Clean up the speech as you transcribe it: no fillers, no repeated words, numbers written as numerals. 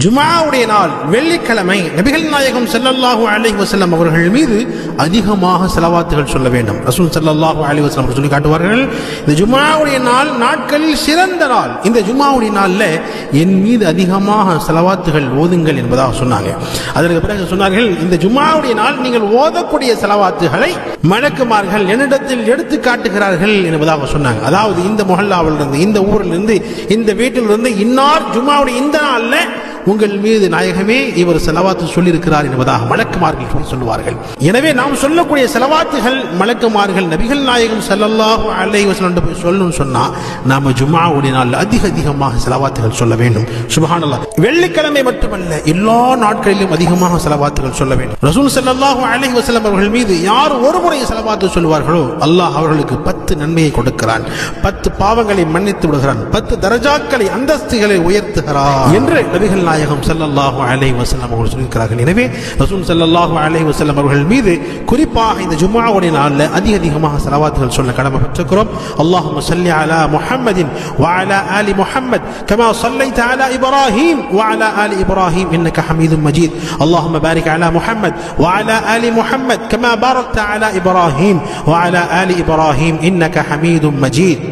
ஜும்ஆவுடைய நாள் வெள்ளிக்கிழமை நபிகள் நாயகம் ஸல்லல்லாஹு அலைஹி வஸல்லம் அவர்கள் மீது அதிகமாக ஸலவாத்துகள் சொல்ல வேண்டும். ரசூல் ஸல்லல்லாஹு அலைஹி வஸல்லம் சொல்லி காட்டுவார்கள், இந்த ஜும்ஆவுடைய நாள் நாட்களில் சிறந்த நாள், இந்த ஜும்ஆவுடைய நாள்ல என் மீது அதிகமாக ஸலவாத்துகள் ஓதுங்கள் என்பதாக சொன்னாங்க. அதற்கு பிறகு சொன்னார்கள், இந்த ஜும்ஆவுடைய நாள் நீங்கள் ஓதக்கூடிய ஸலவாத்துகளை மலக்குமார்கள் என்னிடத்தில் எடுத்து காட்டுகிறார்கள் என்பதாக சொன்னாங்க. அதாவது இந்த முஹல்லாவிலிருந்து, இந்த ஊரிலிருந்து, இந்த வீட்டிலிருந்து இன்னார் ஜும்ஆவுடைய இந்த நாள்ல உங்கள் மீது நாயகமே இவர் ஸலவாத்து சொல்லியிருக்கிறார் என்பதாக மலக்குமார்கள் சொல்லுவார்கள். எனவே நாம் சொல்லக்கூடிய ஸலவாத்துகள் மலக்குமார்கள் நபிகள் நாயகம் ஸல்லல்லாஹு அலைஹி வஸல்லம் போய் சொல்லணும்னு சொன்னா நாம ஜும்ஆவுடைய நாள்ல அதிகமாக ஸலவாத்துகள் சொல்ல வேண்டும். சுப்ஹானல்லாஹ். வெள்ளிக்கிழமை மட்டுமல்ல, எல்லா நாட்களிலும் அதிகமாக ஸலவாத்துகள் சொல்ல வேண்டும். ரசூல் ஸல்லல்லாஹு அலைஹி வஸல்லம் அவர்கள் மீது யார் ஒரு முறை ஸலவாத்து சொல்வார்களோ அல்லாஹ் அவர்களுக்கு 10 நன்மையை கொடுக்கிறான், 10 பாவங்களை மன்னித்து விடுகிறான், 10 தரஜாக்களை அந்தஸ்துகளை உயர்த்துகிறான் என்று நபிகள் நாயகம் ஸல்லல்லாஹு அலைஹி வஸல்லம் அவர்கள் சொல்லியிருக்கிறார்கள். எனவே ரசூல் ஸல்லல்லாஹு அலைஹி வஸல்லம் அவர்கள் மீது குறிப்பாக இந்த ஜும்ஆவுடைய நாளில் அதிகமாக ஸலவாத்துகள் சொல்ல கடமைப்பட்டிருக்கிறோம். அல்லாஹும்ம ஸல்லி அலா முஹம்மதின் வ அலா ஆலி முஹம்மத் கமா ஸல்லைத அலா இப்ராஹீம் வ அலா ஆலி இப்ராஹீம் இன்னக ஹமீதும் மஜீத். அல்லாஹும்ம பாரிக் அலா முஹம்மத் வ அலா ஆலி முஹம்மத் கமா பாரக்த அலா இப்ராஹீம் வ அலா ஆலி இப்ராஹீம் இன்னக ஹமீதும் மஜீத்.